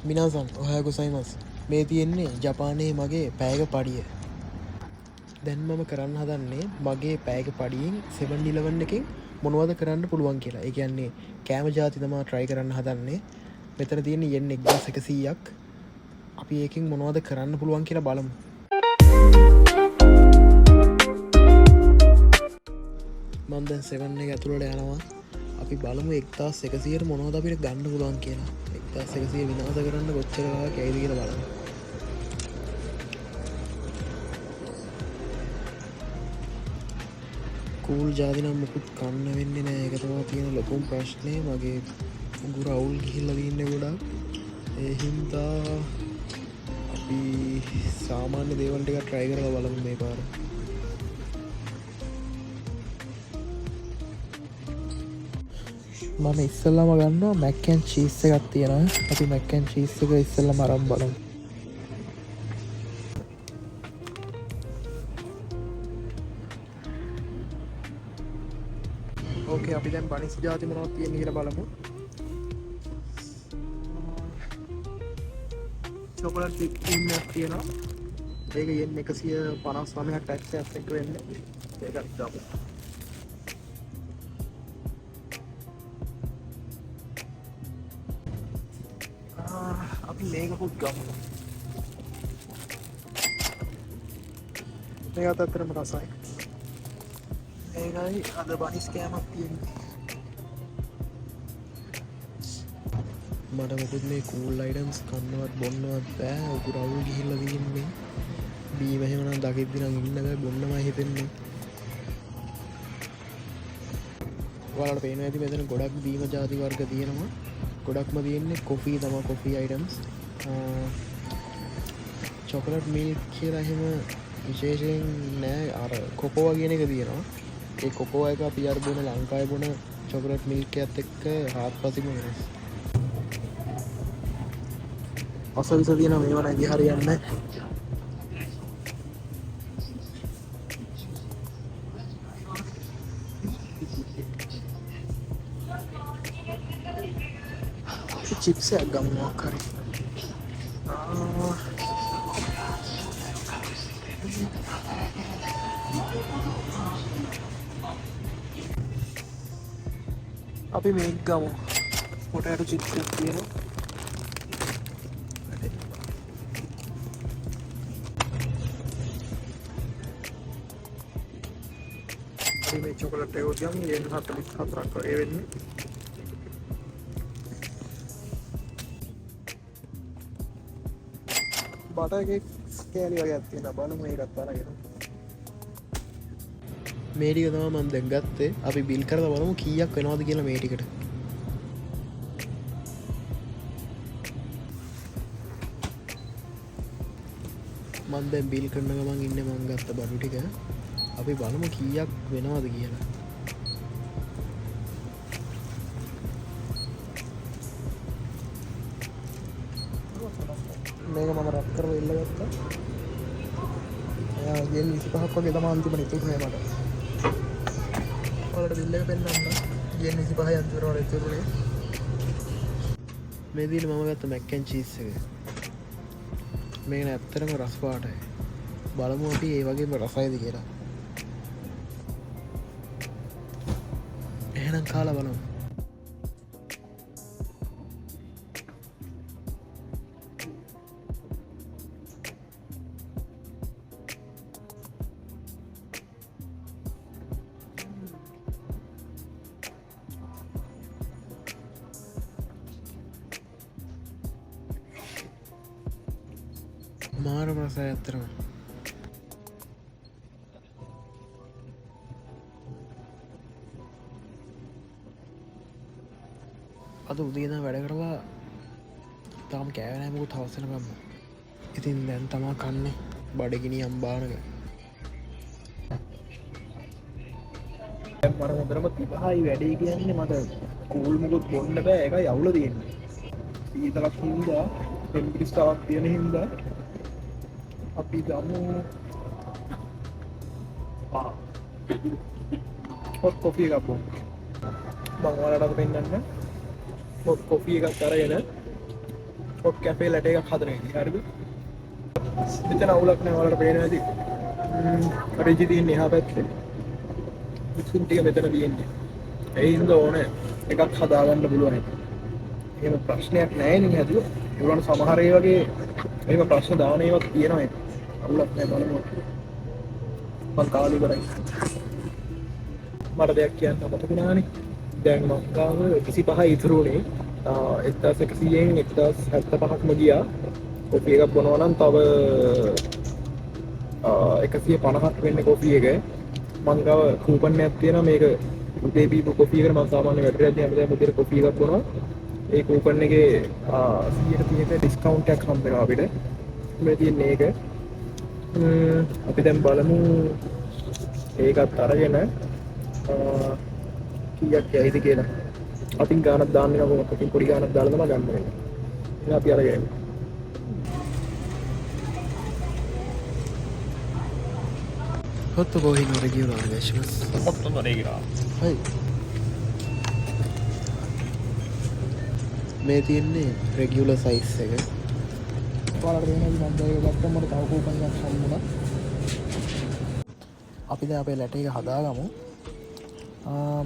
මිනාසන් ඔහය ගොසයිමස් මේ තියෙන්නේ ජපානයේ මගේ පෑග පඩිය. දැන් මම කරන්න හදන්නේ මගේ පෑග පඩියෙන් 7-11 එකින් මොනවද කරන්න පුළුවන් කියලා. ඒ කියන්නේ කෑම ජාති තමා try කරන්න හදන්නේ. මෙතන තියෙන yen 1100ක්. අපි ඒකෙන් මොනවද කරන්න පුළුවන් කියලා බලමු. මම දැන් 7 එක ඇතුළට යනවා. අපි බලමු 1100ට මොනවද අපිට ගන්න පුළුවන් කියලා. 1100 විනාශ කරන්න කොච්චර කාලයක් ඇයිද කියලා බලමු. කූල් ජාති නම් මුකුත් කන්න වෙන්නේ නැහැ. ඒක තමයි තියෙන ලොකුම ප්‍රශ්නේ. මගේ උගුර අවුල් ගිහිල්ලා තින්නේ ගොඩක්. ඒ හින්දා අපි සාමාන්‍ය දේවල් ටික try කරලා බලමු මේ පාර. මම ඉස්සෙල්ලාම ගන්නවා mac and cheese එකක් තියෙනවා. අපි mac and cheese එක ඉස්සෙල්ලාම අරන් බලමු. ඕකේ අපි දැන් බනිස් ජාති මොනවද තියෙන්නේ කියලා බලමු. චොකලට් විප් ක්‍රීම් එකක් තියෙනවා. ඒක yen 159ක් ටැක්ස් එකක් එක්ක වෙන්නේ. ඒකත් ගමු. අපි මේකකුත් ගමු. මේකත් අතරම රසයි. ඒකයි අද බනිස් කෑමක් තියෙන්නේ. මට මොකුත් මේ කූල් අයිටම්ස් කන්නවත් බොන්නවත් බෑ. උගුර අවුල් ගිහිල්ලා තියෙන්නේ. බීම එහෙමනම් දකිද්දි නම් ඉන්න බෑ, බොන්නමයි හිතෙන්නේ. ඔයාලට පේනවා ඇති මෙතන ගොඩක් බීම ජාති වර්ග තියෙනවා. ගොඩක්ම තියෙන්නේ කොෆි තමයි, කොෆි අයිටම්ස්. චොකලට් මිල්ක් කියලා එහෙම විශේෂයෙන් නෑ. අර කොකෝවා කියන එක තියෙනවා. ඒ කොකෝවා එක අපි අර බොන ලංකාවේ බොන චොකලට් මිල්ක් එකත් එක්ක හාත්පසින්ම වෙනස්. අසවිස තියෙනවා මේවා නැති හරියන්නේ නැහැ. චිප්ස් එකක් ගමු මොකක් හරි. අපි මේක ගමු. පොටෑටෝ චිප්ස් එකක් තියෙනවා. අපි මේ චොකලට් එක ගමු. yen 44ක් වගේ වෙන්නේ. බටර් කේක් කෑලි වගේක් තියෙනවා. බලමු ඒකත් අරගෙන. මේ ටික තමයි මම දැන් ගත්තේ. අපි බිල් කරලා බලමු කීයක් වෙනවද කියලා මේ ටිකට. මම දැන් බිල් කරන ගමන් ඉන්නේ මම ගත්ත බඩු ටික. අපි බලමු කීයක් වෙනවද කියලා. මේක මම රත් කරලා ඉල්ල ගත්තා. එයා yen 25ක් වගේ තමයි අන්තිමට ඉතුරුනේ මට. ඔයාලට බිල් එක පෙන්නන්න. yen 25යි අන්තිමට ඉතුරුනේ. මේ දින මම ගත්ත mac and cheese එක. මේක ඇත්තටම රස පාටයි. බලමු අපි ඒ වගේම රසයිද කියලා. එහෙනම් කාලා බලමු. මාරම රසයි ඇත්තටම. අද උදේ ඉඳන් වැඩ කරලා තාම කෑවේ නැහැ මොකද හවස වෙනකම්. ඉතින් දැන් තමා කන්නේ බඩගිනි අම්බානක. දැන් මට හොඳටම තිබහයි වැඩේ කියන්නේ මට කූල් මොකුත් බොන්න බෑ. ඒකයි අවුල තියෙන්නේ. සීතලක් හින්දා ටෙම්පරේචර් එකක් තියෙන හින්දා අපි ගමු හොට් කොෆි එකක් බොමු. මම ඔයාලට පෙන්නන්න හොට් කොෆි එකක් අරගෙන හොට් කැෆේ ලැට එකක් හදන හරිද මෙතන අවුලක් නෑ ඔයාලට පේනවා ඇති රිජි තියෙන්නේ එහා පැත්තේ මික්සින් ටික මෙතන තියෙන්නේ ඒ හින්දා ඕනේ එකක් හදාගන්න පුළුවන් එහෙම ප්‍රශ්නයක් නෑ නේ හැදුවා ඒගොල්ලන් සමහර ඒ වගේ එහෙම ප්‍රශ්න දාන ඒවාක් තියෙනවා ඒක අවුලක් නෑ බලමු මං කාලේ ඉවරයි මට දෙයක් කියන්න මතක නෑනේ දැන් මං ගාව 25 ඉතුරු උනේ 1100න් 1075ක්ම ගියා කොපි එකක් බොනවා නම් තව 150ක් වෙන්නේ කොපි එක මං ගාව කූපන් එකක් තියෙනවා මේක උදේ බීපු කොපි එකට මං සාමාන්‍ය වැටරදී හැමදාම උදේට කොපි එකක් බොනවා ඒ කූපන් එකේ 130ක ඩිස්කවුන්ට් එකක් හම්බ වෙනවා අපිට මේ තියෙන්නේ ඒක අපි දැන් බලමු ඒකත් අරගෙන කීයක් යයිද කියලා අතින් ගානක් දාන්න නෝ කොහොමද අතින් පොඩි ගානක් දාලා තමයි ගන්න වෙන්නේ එහෙනම් අපි අරගෙන Hotto going regular vegetables. ほとんどレギュラー はいමේ තියෙන්නේ රෙගියුලර් සයිස් එක. ඔයාලට වෙනවද මම ඒක ගත්තම මට තව කූපන් එකක් හම්බුණා අපි දැන් අපේ ලැට එක හදාගමු.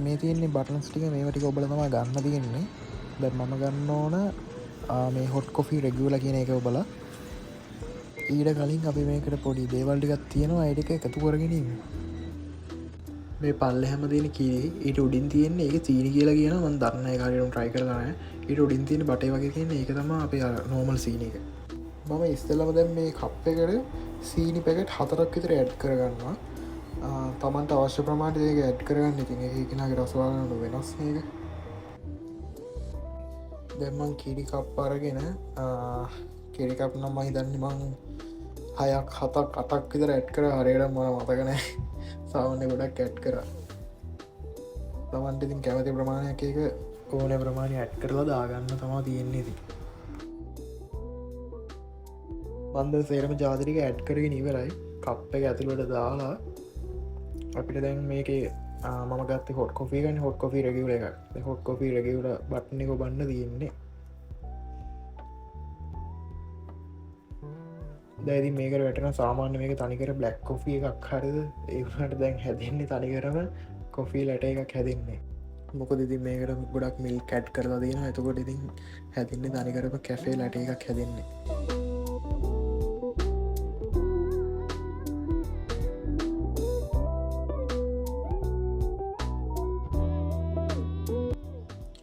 මේ තියෙන්නේ බටන්ස් ටික මේවා ටික ඔබලා තමයි ගන්න තියෙන්නේ. දැන් මම ගන්න ඕන මේ හොට් කොෆි රෙගියුලර් කියන එක ඔබලා. ඊට කලින් අපි මේකට පොඩි දේවල් ටිකක් තියෙනවා ඒ ටික එකතු කරගෙන ඉමු. මේ පල්ලෙහැම තියෙන කිරි ඊට උඩින් තියෙන්නේ ඒක චීනි කියලා කියනවා මම දන්නේ නැහැ කාරියම් try කරලා නැහැ. ඊට උඩින් තියෙන බටේ වගේ තියෙන ඒක තමයි අපේ normal සීනි එක. මම ඉස්සෙල්ලාම දැන් මේ කප් එකට සීනි පැකට් 4ක් විතර ඇඩ් කරගන්නවා. තමන්ට අවශ්‍ය ප්‍රමාණයට ඒක ඇඩ් කරගන්න. ඉතින් ඒක කෙනාගේ රස බලන්න වෙනස් මේක. දැන් මම කිරි කප් අරගෙන කිරි කප් නම් මම හිතන්නේ මම 6ක් 7ක් 8ක් විතර ඇඩ් කරා හරියට මම මතක නැහැ. සාමාන්‍ය ගොඩක් ඇඩ් කරා. තමන්ට ඉතින් කැමති ප්‍රමාණයක් ඒක ඕනේ ප්‍රමාණය ඇඩ් කරලා දාගන්න තමයි තියෙන්නේ ඉතින්. මන්ද සේරම ජාති ටික ඇඩ් කරගෙන ඉවරයි. කප් එක ඇතුළට දාලා අපිට දැන් මේකේ මම ගත්තේ හොට් කොෆි එකනේ හොට් කොෆි රෙගියුලර් එකක්. ඒ හොට් කොෆි රෙගියුලර් බටන් එක ඔබන්න තියෙන්නේ. දැන් මේකට වැටෙන සාමාන්‍ය මේක තනිකර බ්ලැක් කොෆි එකක් හරිද ඒ වුණාට දැන් හැදෙන්නේ තනිකරම කොෆි ලැට එකක් හැදෙන්නේ. මොකද ඉතින් මේකට ගොඩක් මිල්ක් ඇඩ් කරලා තියෙනවා. එතකොට ඉතින් හැදෙන්නේ තනිකරම කැෆේ ලැට එකක් හැදෙන්නේ.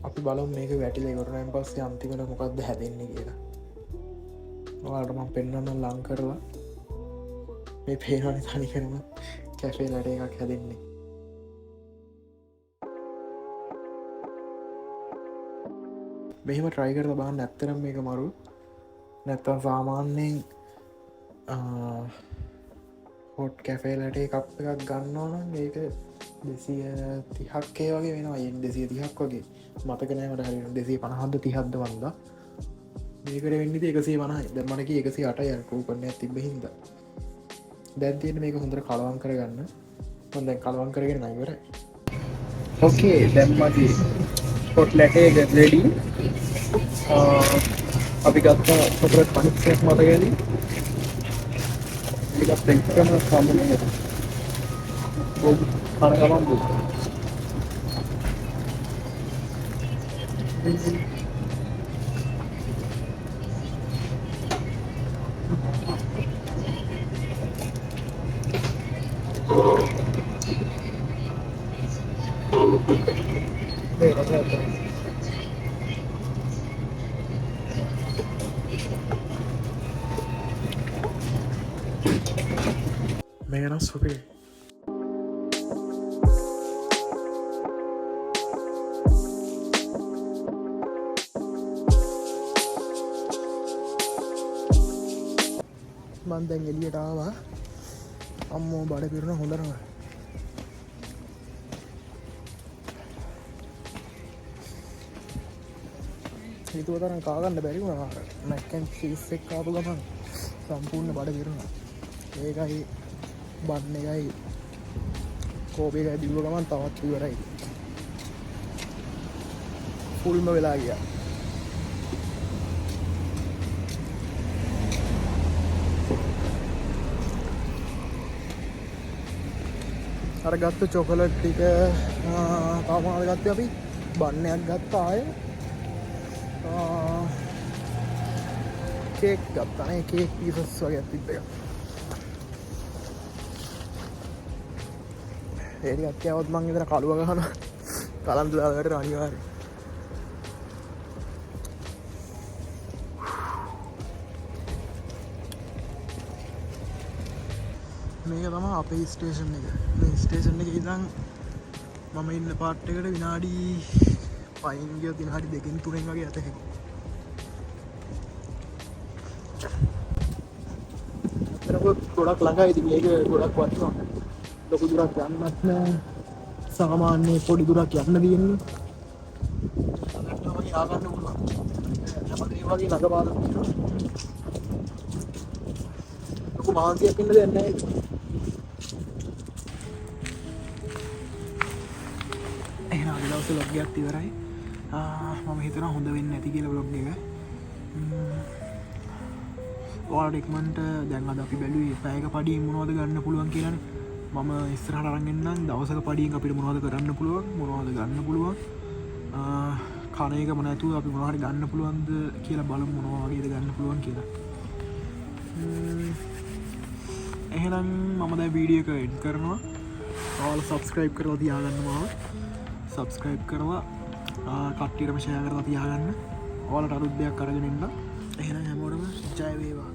අපි බලමු මේක වැටිලා ඉවරනයින් පස්සේ අන්තිමට මොකක්ද හැදෙන්නේ කියලා. ඔයාලට මම පෙන්වන්න ලං කරලා මේ පේනවනේ තනිකරම කැෆේ ලැට එකක් හැදෙන්නේ. මෙහෙම try කරලා බලන්න ඇත්තටම මේක මරු. නැත්තම් සාමාන්‍යයෙන් හොට් කැෆේ ලැට එකක් ගන්නවා නම් මේක 230ක් ඒ වගේ වෙනවා. 230ක් වගේ මතක නෑ මට හරියට 250ද 30ක්ද වන්දා. මේකට වෙන්නේ 150යි. දැන් මට කී 108යි අර කූපන් එකක් තිබ්බ හින්දා. දැන් තියෙන්නේ මේක හොඳට කලවම් කරගන්න. මම දැන් කලවම් කරගෙන ඉවරයි. ඕකේ දැන් මගේ හොට් ලැට එක රෙඩි අපි ගත්තා සොපරට් පනික්ස් මතකද ඒකත් එක්කම සම්මුතිය ඔව් කන ගමන් දුක මේක නම් සුපේ. මන් දැන් එළියට ආවා. අම්මෝ බඩ පිරුණ හොඳටම. හිතුවතරම් කාගන්න බැරි වුණා. මැක් ඇන්ඩ් චීස් එක කාපු ගමන් සම්පූර්ණ බඩ පිරුණා. ඒකයි බන් එකයි කෝපි එකයි දීව ගමන් තවත් ඉවරයි. ෆුල්ම වෙලා ගියා. අර ගත්ත චොකලට් ටික තාමාද ගත්ත අපි බන්නයක් ගත්ත ආය කේක් ගත්තනේ කේක් පීසස් වගේ තිබ්බ එක ඒරි අත්‍යවත් මං ඉතන කළුව ගහන කලන්දුලාට අනිවාර්ය මේක තම අපේ ස්ටේෂන් එක මේ ස්ටේෂන් එක ඉදන් මම ඉන්න පාට්ටකට විනාඩි පයින්ගිය තිනාඩි දෙකින් තුනෙන් වගේ ඇතහ ගොඩක් ළඟා ඉති ඒක ගොඩක් වත්වා ලොකු දුරක් යන්නත්න සාමාන්‍යය පොඩි දුරක් යන්න තියෙන්නේ වගේ ආගන්න පුළුවන් වගේ ළඟ පාල ලොකු මහන්සියක් ඉන්න දෙන්න එහෙනම් අද දවසේ vlog එකක් ඉවරයි. මම හිතනවා හොඳ වෙන්නේ නැති කියලා vlog එක. ඔයාලට ඉක්මනට දැන් අද අපි බැලුවේ පැයක පඩියෙන් මොනවද ගන්න පුළුවන් කියලානේ. මම ඉස්සරහට අරන් එන්නම් දවසක පඩියෙන් අපිට මොනවද කරන්න පුළුවන් මොනවද ගන්න පුළුවන්. කණ එකම නැතුව අපි මොනවද ගන්න පුළුවන්ද කියලා බලමු මොනවා වගේද ගන්න පුළුවන් කියලා. එහෙනම් මම දැන් වීඩියෝ එක එඩ් කරනවා. ඔයාලා subscribe කරලා තියාගන්න මාව. subscribe කරලා කට්ටියටම share කරලා තියාගන්න. ඔයාලට අලුත් දෙයක් අරගෙන එන්න. එහෙනම් හැමෝටම ජය වේවා.